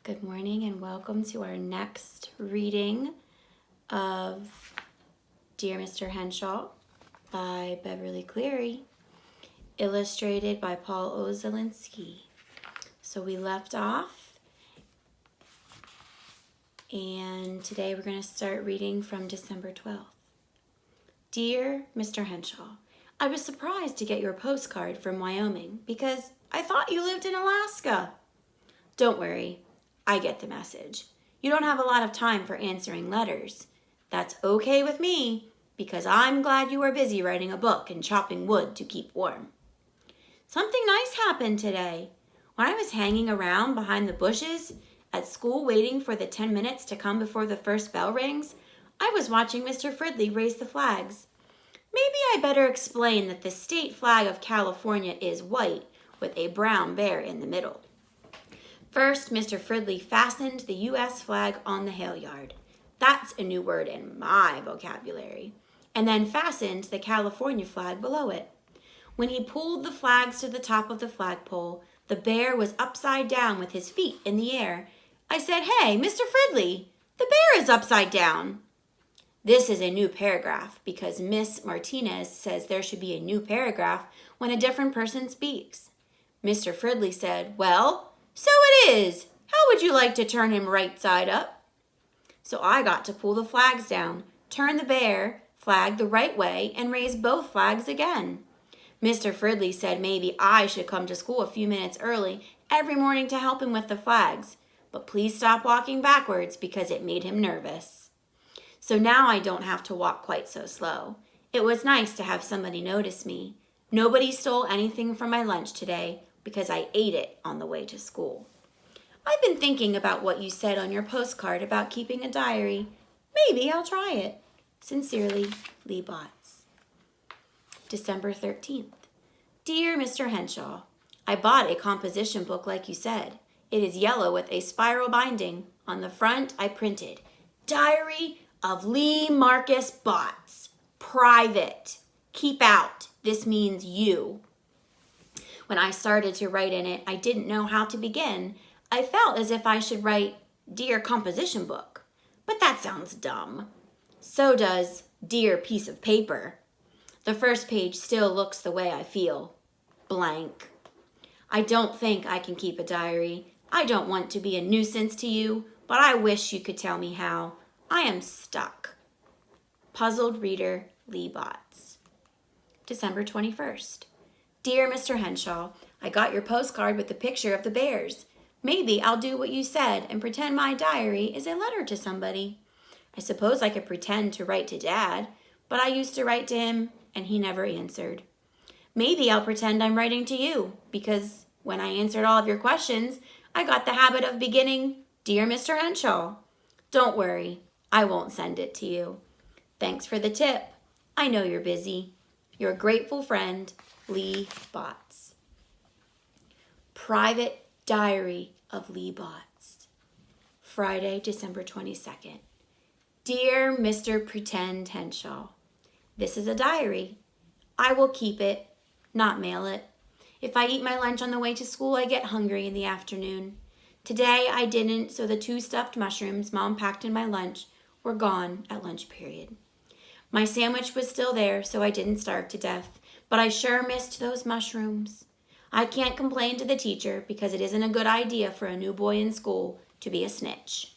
Good morning and welcome to our next reading of Dear Mr. Henshaw by Beverly Cleary, illustrated by Paul Ozelinski. So we left off, and today we're going to start reading from December 12th. Dear Mr. Henshaw, I was surprised to get your postcard from Wyoming because I thought you lived in Alaska. Don't worry. I get the message. You don't have a lot of time for answering letters. That's okay with me, because I'm glad you are busy writing a book and chopping wood to keep warm. Something nice happened today. When I was hanging around behind the bushes at school waiting for the 10 minutes to come before the first bell rings, I was watching Mr. Fridley raise the flags. Maybe I better explain that the state flag of California is white with a brown bear in the middle. First, Mr. Fridley fastened the U.S. flag on the halyard. That's a new word in my vocabulary. And then fastened the California flag below it. When he pulled the flags to the top of the flagpole, the bear was upside down with his feet in the air. I said, "Hey, Mr. Fridley, the bear is upside down." This is a new paragraph because Miss Martinez says there should be a new paragraph when a different person speaks. Mr. Fridley said, "Well, so it is. How would you like to turn him right side up?" So I got to pull the flags down, turn the bear flag the right way, and raise both flags again. Mr. Fridley said maybe I should come to school a few minutes early every morning to help him with the flags, but please stop walking backwards because it made him nervous. So now I don't have to walk quite so slow. It was nice to have somebody notice me. Nobody stole anything from my lunch today, because I ate it on the way to school. I've been thinking about what you said on your postcard about keeping a diary. Maybe I'll try it. Sincerely, Lee Botts. December 13th. Dear Mr. Henshaw, I bought a composition book like you said. It is yellow with a spiral binding. On the front, I printed, Diary of Lee Marcus Botts. Private. Keep out. This means you. When I started to write in it, I didn't know how to begin. I felt as if I should write, Dear Composition Book. But that sounds dumb. So does Dear Piece of Paper. The first page still looks the way I feel. Blank. I don't think I can keep a diary. I don't want to be a nuisance to you, but I wish you could tell me how. I am stuck. Puzzled Reader, Lee Botts. December 21st. Dear Mr. Henshaw, I got your postcard with the picture of the bears. Maybe I'll do what you said and pretend my diary is a letter to somebody. I suppose I could pretend to write to Dad, but I used to write to him and he never answered. Maybe I'll pretend I'm writing to you, because when I answered all of your questions, I got the habit of beginning, Dear Mr. Henshaw. Don't worry, I won't send it to you. Thanks for the tip. I know you're busy. Your grateful friend, Lee Botts. Private Diary of Lee Botts. Friday, December 22nd. Dear Mr. Pretend Henshaw, this is a diary. I will keep it, not mail it. If I eat my lunch on the way to school, I get hungry in the afternoon. Today I didn't, so the 2 stuffed mushrooms Mom packed in my lunch were gone at lunch period. My sandwich was still there, so I didn't starve to death. But I sure missed those mushrooms. I can't complain to the teacher because it isn't a good idea for a new boy in school to be a snitch.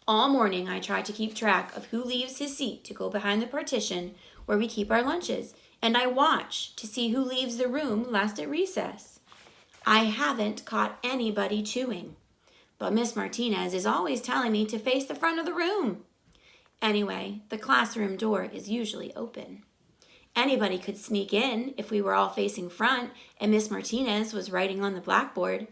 All morning I try to keep track of who leaves his seat to go behind the partition where we keep our lunches, and I watch to see who leaves the room last at recess. I haven't caught anybody chewing, but Miss Martinez is always telling me to face the front of the room. Anyway, the classroom door is usually open. Anybody could sneak in if we were all facing front and Miss Martinez was writing on the blackboard.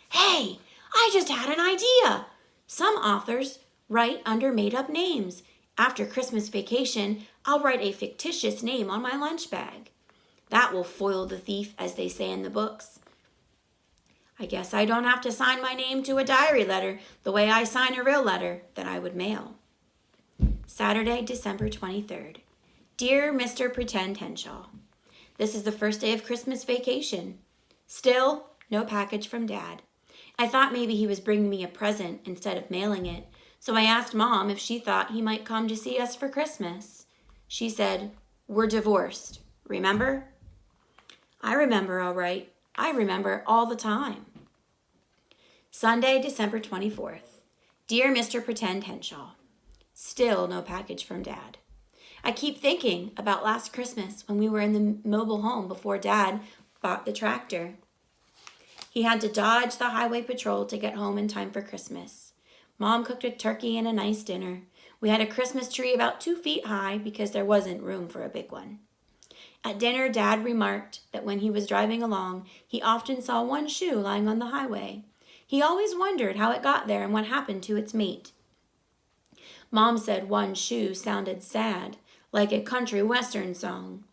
Hey, I just had an idea. Some authors write under made-up names. After Christmas vacation, I'll write a fictitious name on my lunch bag. That will foil the thief, as they say in the books. I guess I don't have to sign my name to a diary letter the way I sign a real letter that I would mail. Saturday, December 23rd. Dear Mr. Pretend Henshaw, this is the first day of Christmas vacation. Still, no package from Dad. I thought maybe he was bringing me a present instead of mailing it, so I asked Mom if she thought he might come to see us for Christmas. She said, "We're divorced, remember?" I remember, all right. I remember all the time. Sunday, December 24th. Dear Mr. Pretend Henshaw, still no package from Dad. I keep thinking about last Christmas when we were in the mobile home before Dad bought the tractor. He had to dodge the highway patrol to get home in time for Christmas. Mom cooked a turkey and a nice dinner. We had a Christmas tree about 2 feet high because there wasn't room for a big one. At dinner, Dad remarked that when he was driving along, he often saw one shoe lying on the highway. He always wondered how it got there and what happened to its mate. Mom said one shoe sounded sad, like a country western song.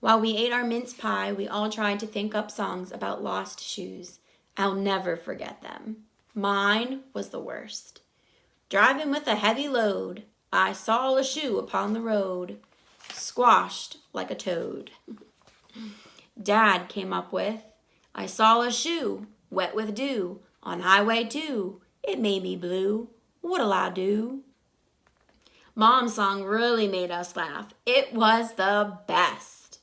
While we ate our mince pie, we all tried to think up songs about lost shoes. I'll never forget them. Mine was the worst. Driving with a heavy load, I saw a shoe upon the road, squashed like a toad. Dad came up with, I saw a shoe, wet with dew, on Highway 2. It made me blue. What'll I do? Mom's song really made us laugh. It was the best.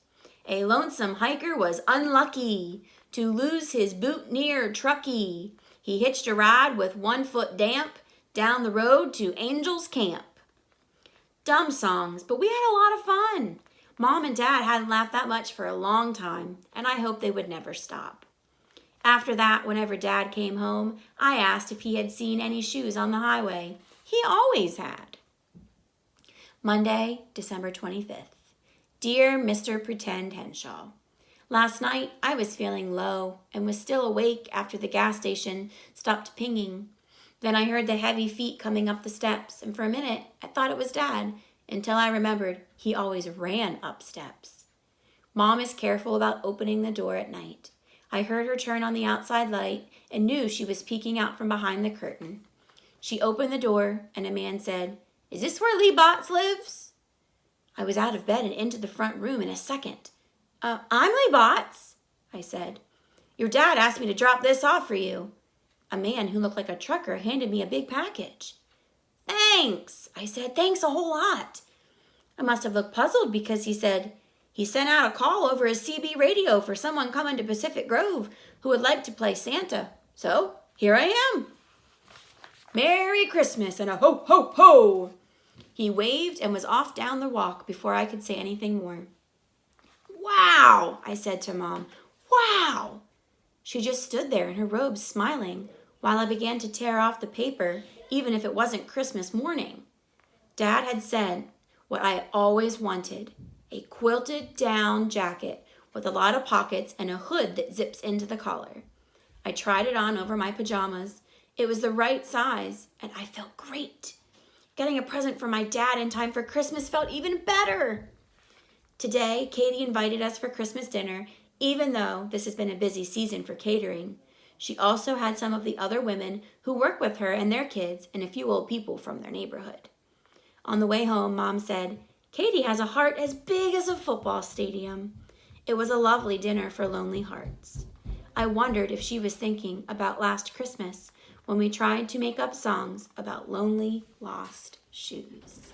A lonesome hiker was unlucky to lose his boot near Truckee. He hitched a ride with 1 foot damp down the road to Angel's Camp. Dumb songs, but we had a lot of fun. Mom and Dad hadn't laughed that much for a long time, and I hoped they would never stop. After that, whenever Dad came home, I asked if he had seen any shoes on the highway. He always had. Monday, December 25th. Dear Mr. Pretend Henshaw, last night I was feeling low and was still awake after the gas station stopped pinging. Then I heard the heavy feet coming up the steps, and for a minute I thought it was Dad, until I remembered he always ran up steps. Mom is careful about opening the door at night. I heard her turn on the outside light and knew she was peeking out from behind the curtain. She opened the door and a man said, "Is this where Lee Botts lives?" I was out of bed and into the front room in a second. I'm Lee Botts," I said. "Your dad asked me to drop this off for you." A man who looked like a trucker handed me a big package. "Thanks," I said. "Thanks a whole lot." I must have looked puzzled because he said, he sent out a call over his CB radio for someone coming to Pacific Grove who would like to play Santa. So here I am. Merry Christmas and a ho, ho, ho. He waved and was off down the walk before I could say anything more. "Wow," I said to Mom. "Wow." She just stood there in her robes smiling while I began to tear off the paper, even if it wasn't Christmas morning. Dad had said what I always wanted, a quilted down jacket with a lot of pockets and a hood that zips into the collar. I tried it on over my pajamas. It was the right size, and I felt great. Getting a present from my dad in time for Christmas felt even better. Today, Katie invited us for Christmas dinner, even though this has been a busy season for catering. She also had some of the other women who work with her and their kids and a few old people from their neighborhood. On the way home, Mom said, "Katie has a heart as big as a football stadium." It was a lovely dinner for lonely hearts. I wondered if she was thinking about last Christmas when we tried to make up songs about lonely, lost shoes.